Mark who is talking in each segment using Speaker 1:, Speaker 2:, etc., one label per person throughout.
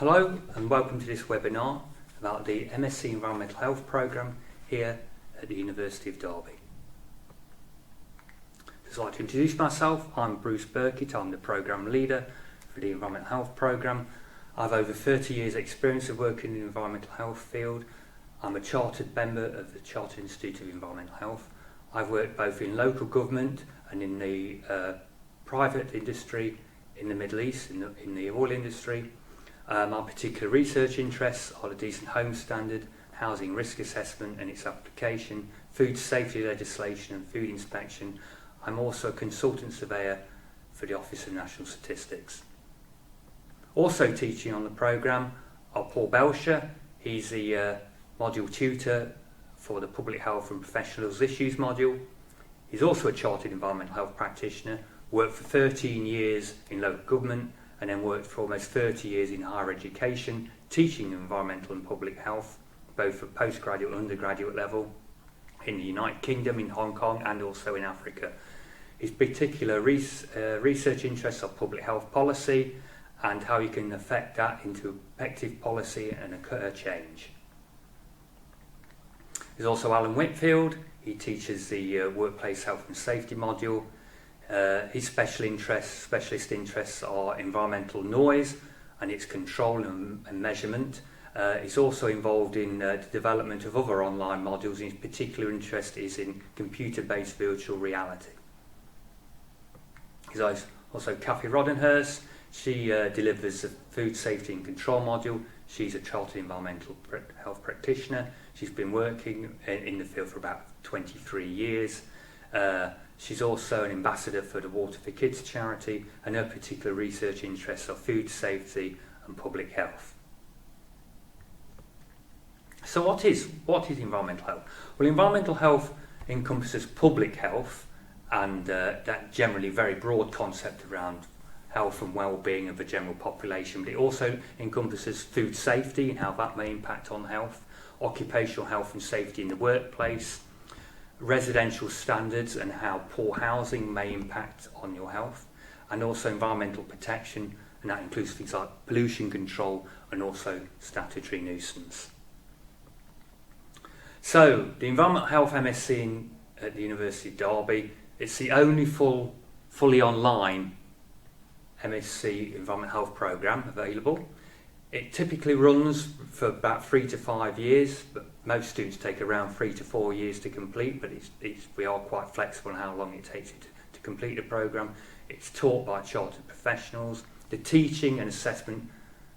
Speaker 1: Hello and welcome to this webinar about the MSc Environmental Health programme here at the University of Derby. I'd like to introduce myself. I'm Bruce Burkitt. I'm the programme leader for the Environmental Health programme. I have over 30 years experience of working in the environmental health field. I'm a chartered member of the Chartered Institute of Environmental Health. I've worked both in local government and in the private industry in the Middle East, in the oil industry. My particular research interests are the Decent Home Standard, housing risk assessment and its application, food safety legislation and food inspection. I'm also a consultant surveyor for the Office of National Statistics. Also teaching on the programme are Paul Belcher. He's the module tutor for the Public Health and Professionals Issues module. He's also a chartered environmental health practitioner, worked for 13 years in local government and then worked for almost 30 years in higher education, teaching environmental and public health, both at postgraduate and undergraduate level, in the United Kingdom, in Hong Kong and also in Africa. His particular research interests are public health policy and how you can affect that into effective policy and occur change. There's also Alan Whitfield. He teaches the workplace health and safety module. His specialist interests are environmental noise and its control and measurement. He's also involved in the development of other online modules. His particular interest is in computer-based virtual reality. There's also Cathy Roddenhurst. She delivers the food safety and control module. She's a chartered environmental health practitioner. She's been working in the field for about 23 years. She's also an ambassador for the Water for Kids charity, and her particular research interests are food safety and public health. So what is environmental health? Well, environmental health encompasses public health and that generally very broad concept around health and well-being of the general population, but it also encompasses food safety and how that may impact on health, occupational health and safety in the workplace, residential standards and how poor housing may impact on your health, and also environmental protection, and that includes things like pollution control and also statutory nuisance. So the Environmental Health MSc at the University of Derby, it's the only fully online MSc Environmental Health programme available. It typically runs for about 3 to 5 years, but most students take around 3 to 4 years to complete, but we are quite flexible on how long it takes you to complete the programme. It's taught by chartered professionals. The teaching and assessment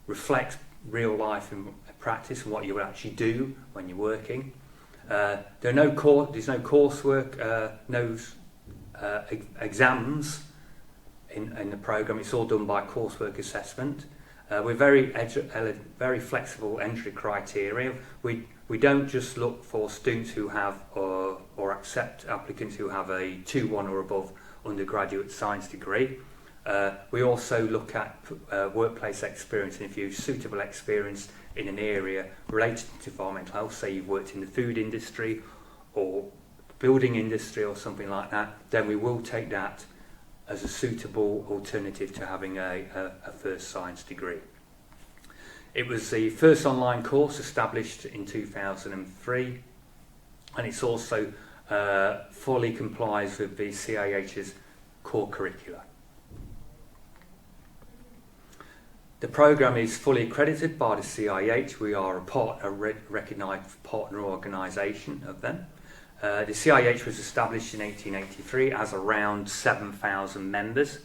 Speaker 1: reflects real life and practice and what you will actually do when you're working. There's no coursework, no exams in the programme. It's all done by coursework assessment. We're very flexible entry criteria. We don't just look for students who have or accept applicants who have a 2-1 or above undergraduate science degree. We also look at workplace experience, and if you have suitable experience in an area related to environmental health, say you've worked in the food industry or building industry or something like that, then we will take that as a suitable alternative to having a first science degree. It was the first online course established in 2003, and it's also fully complies with the CIH's core curricula. The programme is fully accredited by the CIH. We are a recognised partner organisation of them. The CIH was established in 1883 as around 7,000 members.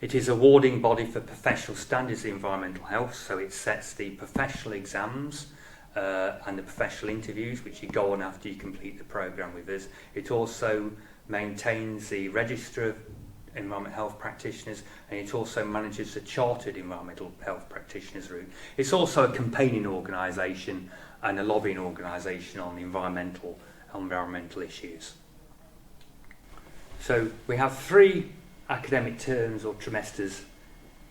Speaker 1: It is an awarding body for professional standards in environmental health, so it sets the professional exams and the professional interviews which you go on after you complete the programme with us. It also maintains the register of environmental health practitioners, and it also manages the chartered environmental health practitioners route. It's also a campaigning organisation and a lobbying organisation on environmental issues. So we have 3 academic terms or trimesters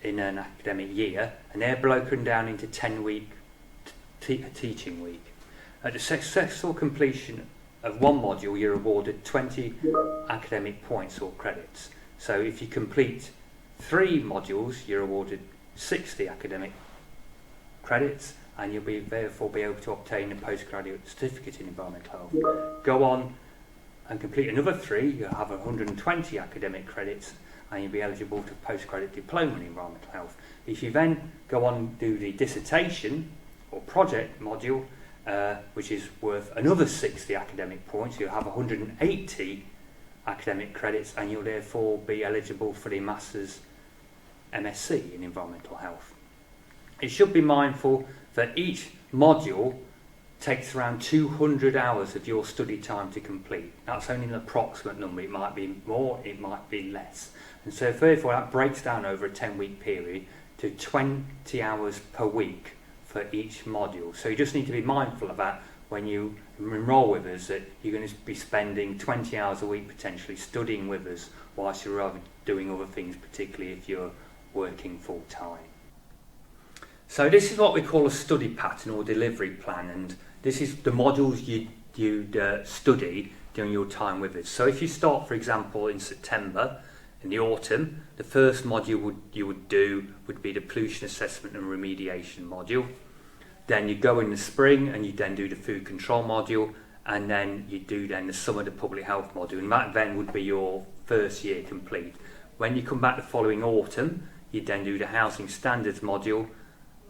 Speaker 1: in an academic year, and they're broken down into 10-week teaching week. At the successful completion of one module, you're awarded 20 academic points or credits. So if you complete 3 modules, you're awarded 60 academic credits, and you'll therefore be able to obtain a postgraduate certificate in environmental health. Go on and complete another 3, you'll have 120 academic credits, and you'll be eligible to postgraduate diploma in environmental health. If you then go on and do the dissertation or project module, which is worth another 60 academic points, you'll have 180 academic credits, and you'll therefore be eligible for the Master's MSc in environmental health. It should be mindful that each module takes around 200 hours of your study time to complete. That's only an approximate number. It might be more, it might be less. And so therefore that breaks down over a 10-week period to 20 hours per week for each module. So you just need to be mindful of that when you enrol with us, that you're going to be spending 20 hours a week potentially studying with us whilst you're doing other things, particularly if you're working full time. So this is what we call a study pattern or delivery plan, and this is the modules you'd study during your time with us. So if you start, for example, in September, in the autumn, the first module you would do would be the pollution assessment and remediation module. Then you go in the spring and you then do the food control module, and then you do then the summer the public health module, and that then would be your first year complete. When you come back the following autumn, you then do the housing standards module,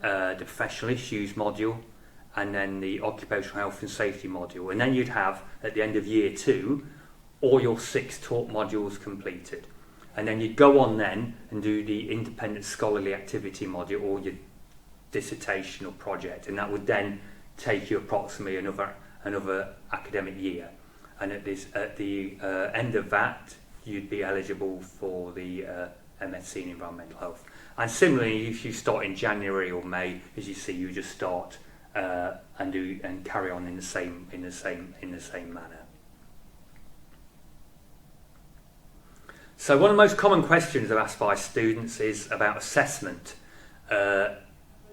Speaker 1: the professional issues module, and then the occupational health and safety module. And then you'd have, at the end of year 2, all your 6 taught modules completed. And then you'd go on then and do the independent scholarly activity module or your dissertation or project, and that would then take you approximately another academic year. And at the end of that, you'd be eligible for the MSc in environmental health. And similarly, if you start in January or May, as you see, you just start and carry on in the same manner. So one of the most common questions asked by students is about assessment.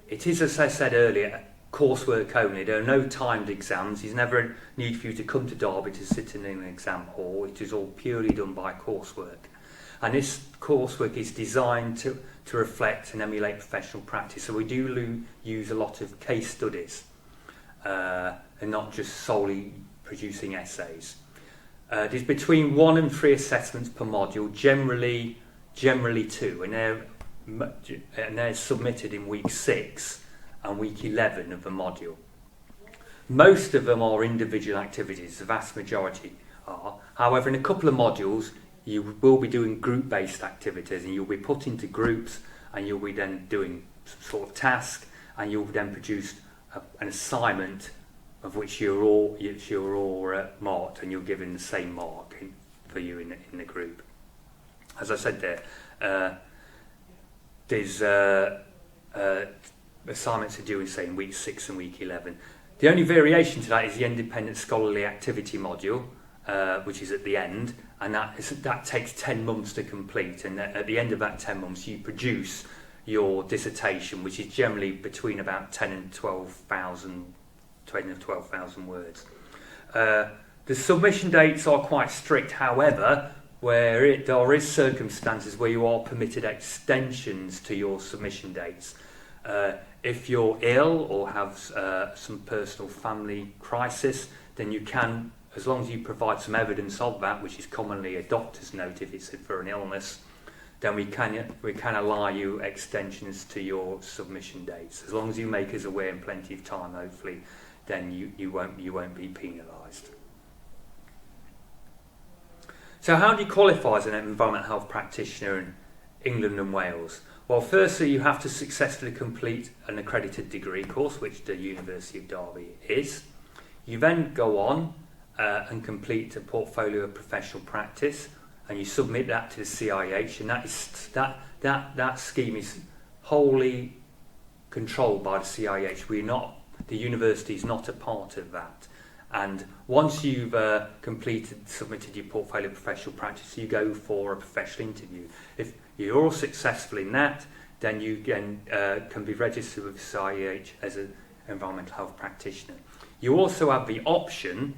Speaker 1: It is, as I said earlier, coursework only. There are no timed exams. There's never a need for you to come to Derby to sit in an exam hall. It is all purely done by coursework. And this coursework is designed to reflect and emulate professional practice. So we do use a lot of case studies and not just solely producing essays. There's between 1 and 3 assessments per module, generally 2, and they're submitted in week 6 and week 11 of the module. Most of them are individual activities, the vast majority are. However, in a couple of modules, you will be doing group-based activities, and you'll be put into groups, and you'll be then doing some sort of task, and you'll then produce an assignment of which you're all marked, and you're given the same mark for you in the group. As I said there's assignments are due in week 6 and week 11. The only variation to that is the independent scholarly activity module, which is at the end, and that takes 10 months to complete, and at the end of that 10 months you produce your dissertation, which is generally between about 10 and 12,000 words. The submission dates are quite strict, however, where there is circumstances where you are permitted extensions to your submission dates. If you're ill or have some personal family crisis, then you can, as long as you provide some evidence of that, which is commonly a doctor's note if it's for an illness, then we can allow you extensions to your submission dates. As long as you make us aware in plenty of time, hopefully, then you won't be penalised. So how do you qualify as an environmental health practitioner in England and Wales? Well, firstly, you have to successfully complete an accredited degree course, which the University of Derby is. You then go on and complete a portfolio of professional practice, and you submit that to the CIH, and that scheme is wholly controlled by the CIH. The university is not a part of that. And once you've submitted your portfolio of professional practice, you go for a professional interview. If you're all successful in that, then you can be registered with CIH as an environmental health practitioner. You also have the option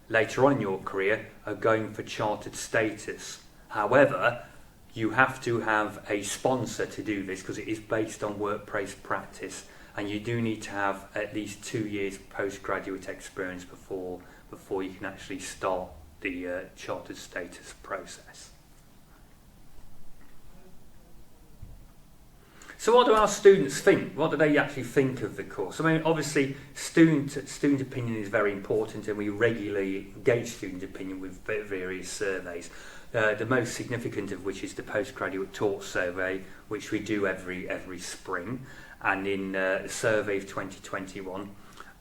Speaker 1: later on in your career of going for chartered status. However, you have to have a sponsor to do this because it is based on workplace practice, and you do need to have at least 2 years postgraduate experience before you can actually start the chartered status process. So what do our students think? What do they actually think of the course? I mean, obviously, student opinion is very important, and we regularly gauge student opinion with various surveys. The most significant of which is the postgraduate taught survey, which we do every spring. And in the survey of 2021,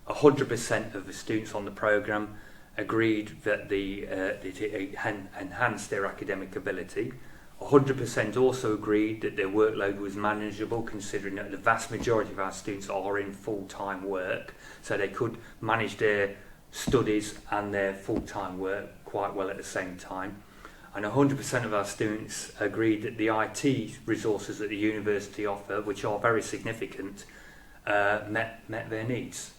Speaker 1: 100% of the students on the programme agreed that it enhanced their academic ability. 100% also agreed that their workload was manageable, considering that the vast majority of our students are in full-time work, so they could manage their studies and their full-time work quite well at the same time. And 100% of our students agreed that the IT resources that the university offer, which are very significant, met their needs.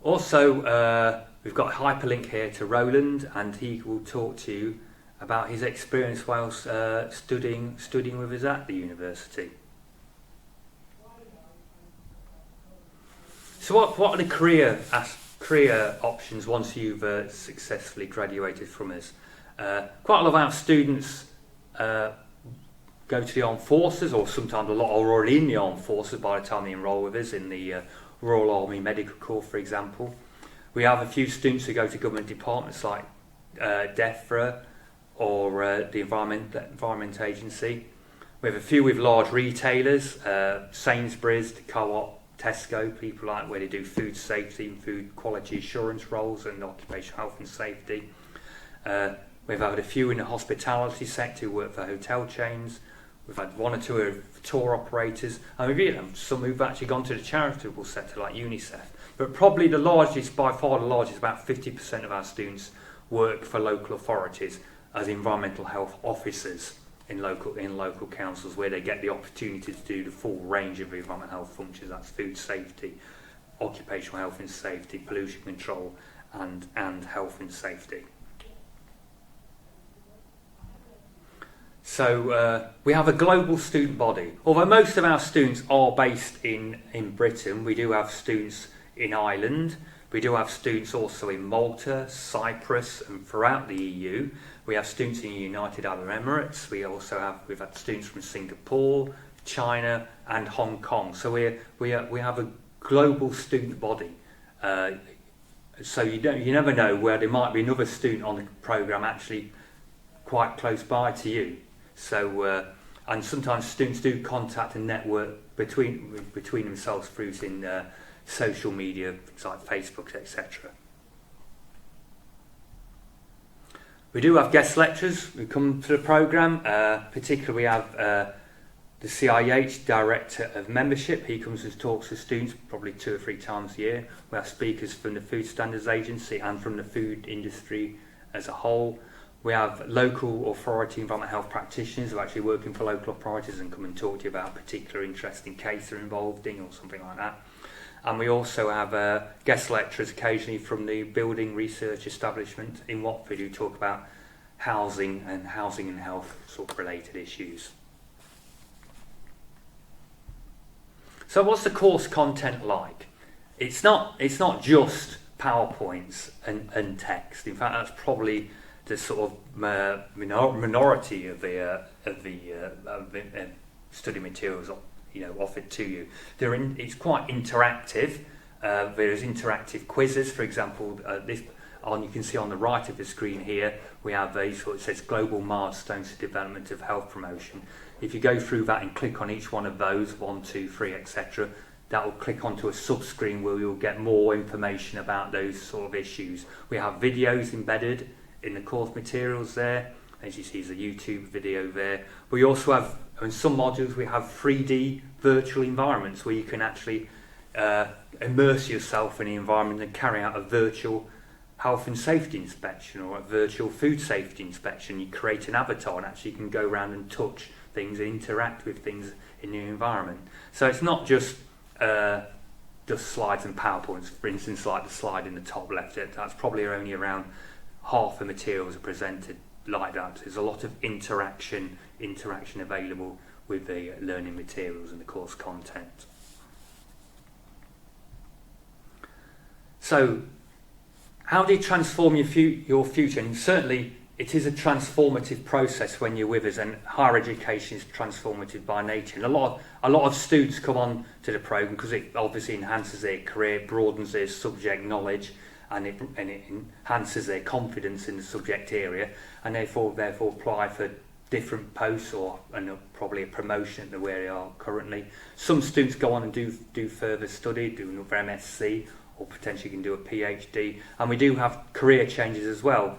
Speaker 1: Also, we've got a hyperlink here to Roland, and he will talk to you about his experience whilst studying with us at the university. So what are the career options once you've successfully graduated from us? Quite a lot of our students go to the armed forces, or sometimes a lot are already in the armed forces by the time they enrol with us in the Royal Army Medical Corps, for example. We have a few students who go to government departments like DEFRA or the Environment Agency. We have a few with large retailers, Sainsbury's, the Co-op, Tesco, people like where they do food safety and food quality assurance roles and occupational health and safety. We've had a few in the hospitality sector who work for hotel chains. We've had one or two tour operators, and we've had some who've actually gone to the charitable sector like UNICEF. But probably the largest, by far the largest, about 50% of our students work for local authorities as environmental health officers in local councils, where they get the opportunity to do the full range of environmental health functions. That's food safety, occupational health and safety, pollution control, and health and safety. So we have a global student body. Although most of our students are based in Britain, we do have students in Ireland. We do have students also in Malta, Cyprus, and throughout the EU. We have students in the United Arab Emirates. We've had students from Singapore, China, and Hong Kong. So we have a global student body. So you never know where there might be another student on the programme actually quite close by to you. So and sometimes students do contact and network between themselves through social media, things like Facebook, etc. We do have guest lecturers who come to the programme. Particularly we have the CIH, Director of Membership. He comes and talks to students probably 2 or 3 times a year. We have speakers from the Food Standards Agency and from the food industry as a whole. We have local authority environmental health practitioners who are actually working for local authorities and come and talk to you about a particular interesting case they're involved in or something like that. And we also have guest lecturers occasionally from the Building Research Establishment in Watford who talk about housing and health sort of related issues. So what's the course content like? It's not just PowerPoints and text. In fact, that's probably the sort of minority of the study materials offered to you. It's quite interactive. There's interactive quizzes, for example. You can see on the right of the screen here, we have it says Global Milestones for Development of Health Promotion. If you go through that and click on each one of those, 1, 2, 3, etc., that will click onto a sub-screen where you'll get more information about those sort of issues. We have videos embedded in the course materials there. As you see, there's a YouTube video there. We also have, in some modules, we have 3D virtual environments where you can actually immerse yourself in the environment and carry out a virtual health and safety inspection or a virtual food safety inspection. You create an avatar and actually you can go around and touch things and interact with things in your environment. So it's not just slides and PowerPoints. For instance, like the slide in the top left, that's probably only around half the materials are presented like that. There's a lot of interaction available with the learning materials and the course content. So, how do you transform your future? And certainly, it is a transformative process when you're with us, and higher education is transformative by nature. And a lot of students come on to the programme because it obviously enhances their career, broadens their subject knowledge, and it enhances their confidence in the subject area, and therefore apply for different posts or probably a promotion to where they are currently. Some students go on and do further study, do another MSc, or potentially can do a PhD, and we do have career changes as well.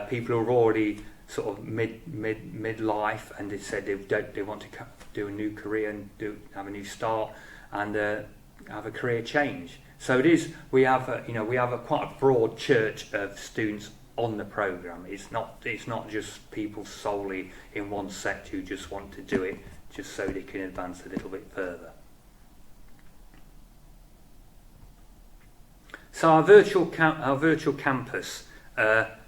Speaker 1: People who are already sort of midlife, and they said they want to do a new career and have a new start and have a career change. So it is. We have quite a broad church of students on the programme. It's not just people solely in one sector who just want to do it just so they can advance a little bit further. So our virtual campus.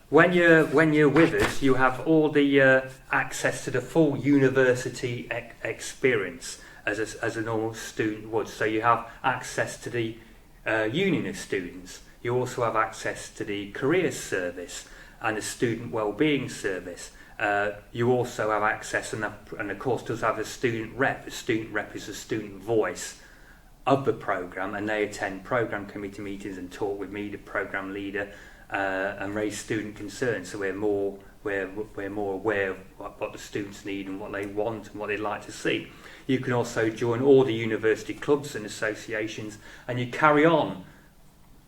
Speaker 1: When you're with us, you have all the access to the full university experience as a normal student would. So you have access to the Union of Students. You also have access to the Careers Service and the Student Wellbeing Service. You also have access, and the course does have a student rep. A student rep is a student voice of the programme, and they attend programme committee meetings and talk with me, the programme leader, and raise student concerns. So we're more aware of what the students need and what they want and what they'd like to see. You can also join all the university clubs and associations, and you carry on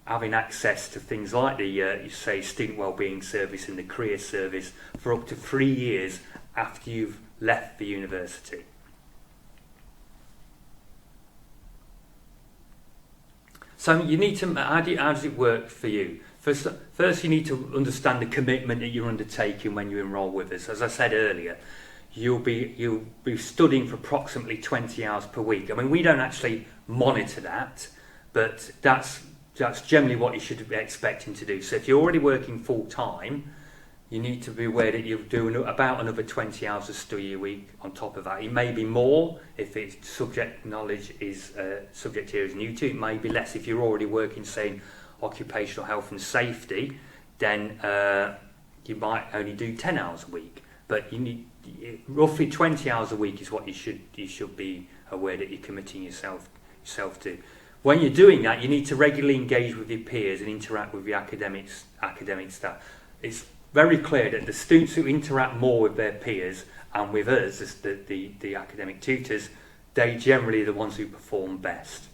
Speaker 1: having access to things like the Student Wellbeing Service and the Career Service for up to 3 years after you've left the university. So you need to. How does it work for you? First, you need to understand the commitment that you're undertaking when you enrol with us. As I said earlier, you'll be studying for approximately 20 hours per week. I mean, we don't actually monitor that, but that's generally what you should be expecting to do. So if you're already working full time, you need to be aware that you're doing about another 20 hours of study a week on top of that. It may be more if it's subject knowledge is subject area is new to. It may be less if you're already working, say, in occupational health and safety. Then you might only do 10 hours a week. But you need roughly 20 hours a week is what you should be aware that you're committing yourself to. When you're doing that, you need to regularly engage with your peers and interact with your academic staff. It's very clear that the students who interact more with their peers and with us, as the academic tutors, they generally are the ones who perform best.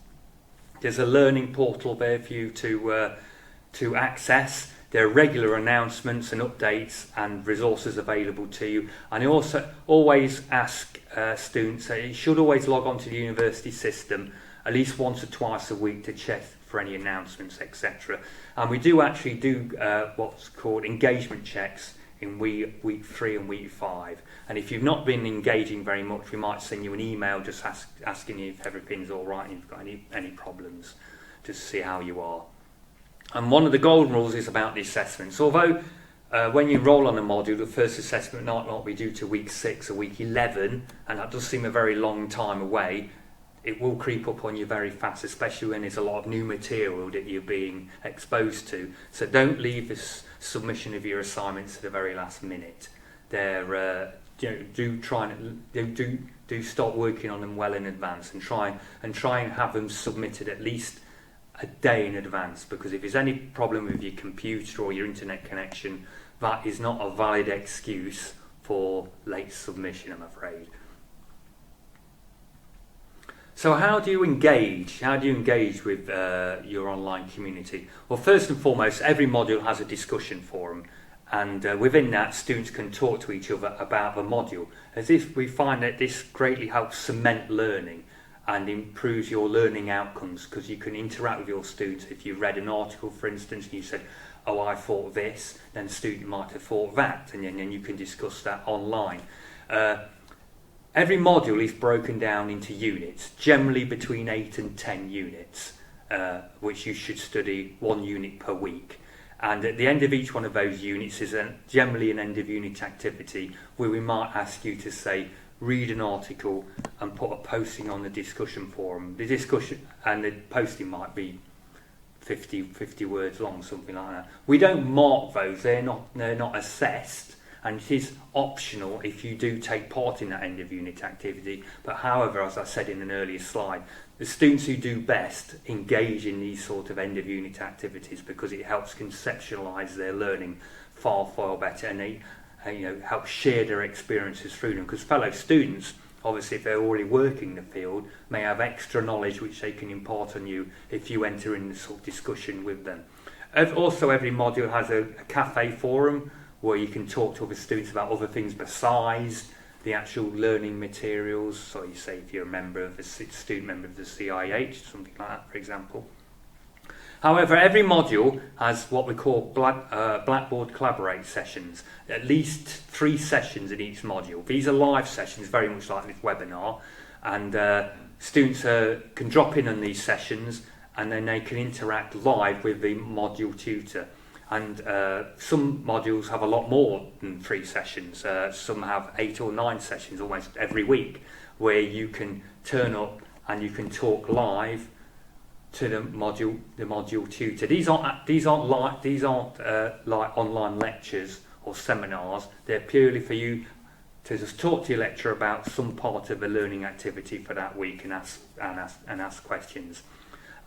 Speaker 1: There's a learning portal there for you to access. There are regular announcements and updates and resources available to you. And I also always ask students, you should always log on to the university system at least once or twice a week to check for any announcements, etc. And we do actually do what's called engagement checks in week 3 and week 5. And if you've not been engaging very much, we might send you an email just asking you if everything's all right and if you've got any problems, just to see how you are. And one of the golden rules is about the assessments. Although when you enrol on a module, the first assessment might not be due to week 6 or week 11, and that does seem a very long time away, it will creep up on you very fast, especially when there's a lot of new material that you're being exposed to. So don't leave this submission of your assignments to the very last minute. Do start working on them well in advance, and try and have them submitted at least a day in advance, because if there's any problem with your computer or your internet connection, that is not a valid excuse for late submission, I'm afraid. So how do you engage? How do you engage with your online community? Well, first and foremost, every module has a discussion forum, and within that, students can talk to each other about the module. As if we find that this greatly helps cement learning and improves your learning outcomes, because you can interact with your students. If you read an article, for instance, and you said, "Oh, I thought this," then the student might have thought that, and then you can discuss that online. Every module is broken down into units, generally between 8 and 10 units, which you should study 1 unit per week. And at the end of each one of those units is generally an end of unit activity where we might ask you to say, read an article and put a posting on the discussion forum. The discussion and the posting might be 50 words long, something like that. We don't mark those, they're not assessed, and it is optional if you do take part in that end of unit activity. But however, as I said in an earlier slide, the students who do best engage in these sort of end of unit activities because it helps conceptualise their learning far better, and they help share their experiences through them, because fellow students, obviously if they're already working in the field, may have extra knowledge which they can impart on you if you enter in this sort of discussion with them. Also, every module has a cafe forum where you can talk to other students about other things besides the actual learning materials. So you say if you're a student member of the CIH, something like that, for example. However, every module has what we call Blackboard Collaborate sessions, at least 3 sessions in each module. These are live sessions, very much like this webinar, and students can drop in on these sessions and then they can interact live with the module tutor. And some modules have a lot more than 3 sessions. Some have 8 or 9 sessions almost every week, where you can turn up and you can talk live to the module tutor. These aren't like online lectures or seminars. They're purely for you to just talk to your lecturer about some part of the learning activity for that week and ask questions.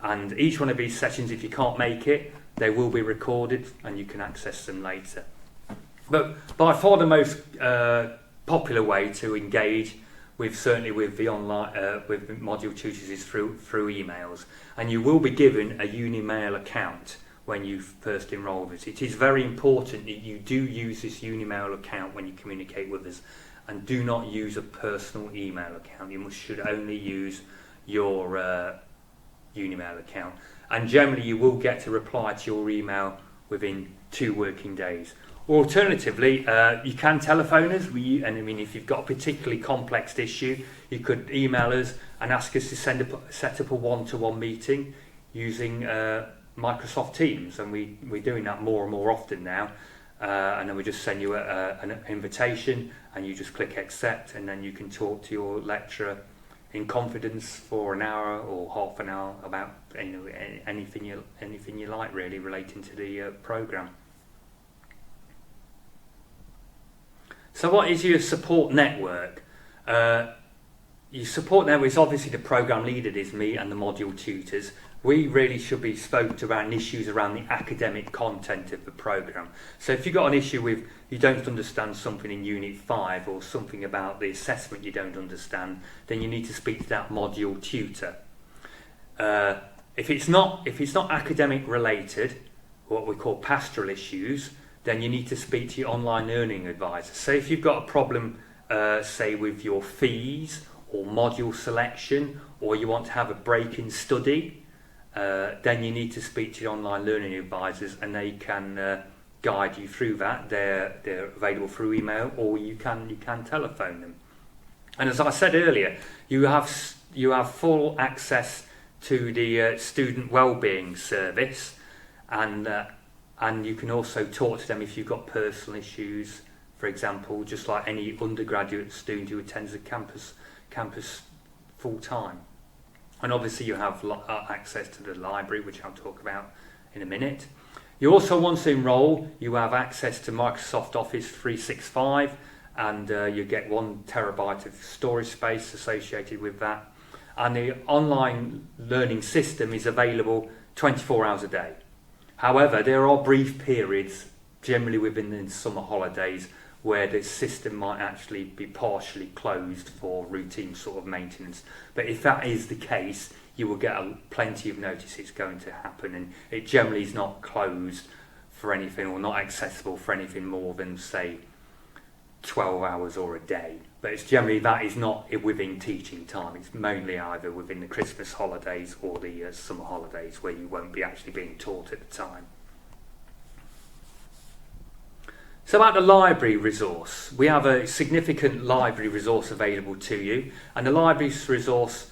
Speaker 1: And each one of these sessions, if you can't make it, they will be recorded and you can access them later. But by far the most popular way to engage certainly with the online with the module tutors is through emails, and you will be given a Unimail account when you first enrol with us. It is very important that you do use this Unimail account when you communicate with us, and do not use a personal email account. You should only use your Unimail account, and generally you will get a reply to your email within 2 working days. Alternatively, you can telephone us, if you've got a particularly complex issue, you could email us and ask us to set up a one-to-one meeting using Microsoft Teams, and we're doing that more and more often now, and then we just send you an invitation and you just click accept, and then you can talk to your lecturer in confidence for an hour or half an hour about anything you like, really, relating to the programme. So what is your support network? Your support network is obviously the programme leader, is me, and the module tutors. We really should be spoken to around issues around the academic content of the programme. So if you've got an issue with you don't understand something in Unit 5 or something about the assessment you don't understand, then you need to speak to that module tutor. If it's not academic related, what we call pastoral issues, then you need to speak to your online learning advisor. So if you've got a problem, say with your fees or module selection, or you want to have a break in study, then you need to speak to your online learning advisors, and they can guide you through that. They're available through email, or you can telephone them. And as I said earlier, you have full access to the student wellbeing service, and you can also talk to them if you've got personal issues, for example, just like any undergraduate student who attends the campus full time. And obviously you have access to the library, which I'll talk about in a minute. You also, once to enrol, you have access to Microsoft Office 365, and you get 1 terabyte of storage space associated with that. And the online learning system is available 24 hours a day. However, there are brief periods, generally within the summer holidays, where the system might actually be partially closed for routine sort of maintenance. But if that is the case, you will get plenty of notice it's going to happen, and it generally is not closed for anything, or not accessible for anything more than, say, 12 hours or a day. But it's generally, that is not within teaching time. It's mainly either within the Christmas holidays or the summer holidays, where you won't be actually being taught at the time. So about the library resource, we have a significant library resource available to you, and the library's resource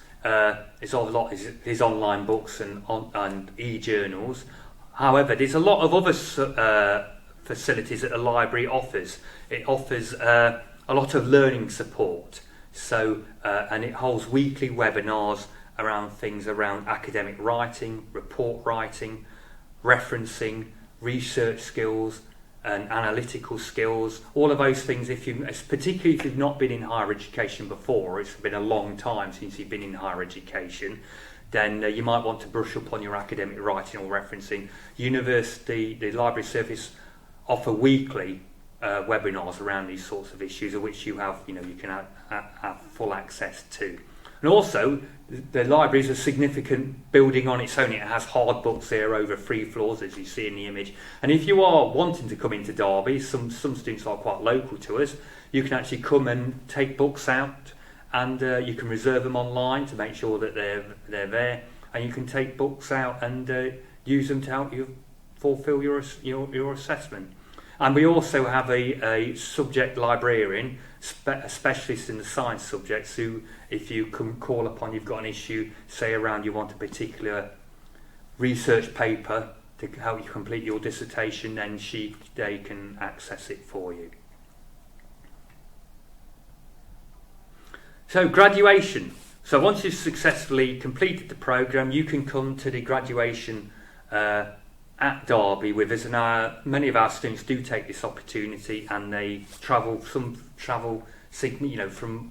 Speaker 1: is online books and e-journals. However, there's a lot of other facilities that the library offers. It offers a lot of learning support. And it holds weekly webinars around things around academic writing, report writing, referencing, research skills and analytical skills, all of those things. Particularly if you've not been in higher education before, or it's been a long time since you've been in higher education, then you might want to brush up on your academic writing or referencing. The Library Service offer weekly webinars around these sorts of issues, of which you can have full access to. And also, the library is a significant building on its own. It has hard books there over 3 floors, as you see in the image. And if you are wanting to come into Derby, some students are quite local to us, you can actually come and take books out, and you can reserve them online to make sure that they're there, and you can take books out and use them to help you fulfil your assessment. And we also have a subject librarian, a specialist in the science subjects, who, if you can call upon, you've got an issue, say around you want a particular research paper to help you complete your dissertation, then they can access it for you. So graduation. So once you've successfully completed the programme, you can come to the graduation at Derby with us, and many of our students do take this opportunity, and they travel from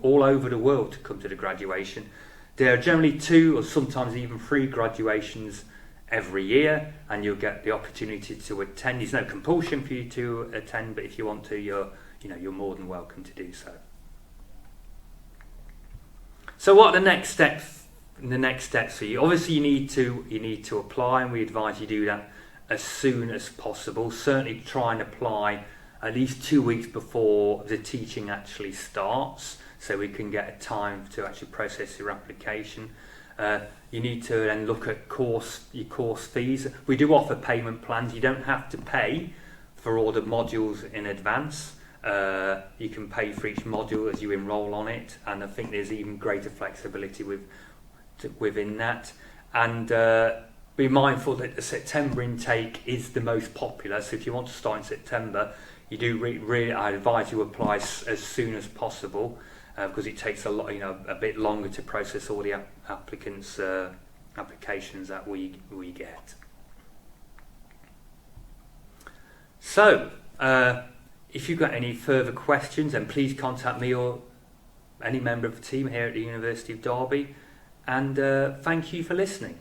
Speaker 1: all over the world to come to the graduation. There are generally 2 or sometimes even 3 graduations every year, and you'll get the opportunity to attend. There's no compulsion for you to attend, but if you want to, you're more than welcome to do so. So what are the next steps? The next steps for you, obviously, you need to apply, and we advise you do that as soon as possible. Certainly try and apply at least 2 weeks before the teaching actually starts, so we can get a time to actually process your application. You need to then look at your course fees. We do offer payment plans. You don't have to pay for all the modules in advance. You can pay for each module as you enrol on it, and I think there's even greater flexibility within that. And be mindful that the September intake is the most popular, so if you want to start in September, you do I advise you apply as soon as possible, because it takes a bit longer to process all the applicants' applications that we get. So, if you've got any further questions, then please contact me or any member of the team here at the University of Derby, and thank you for listening.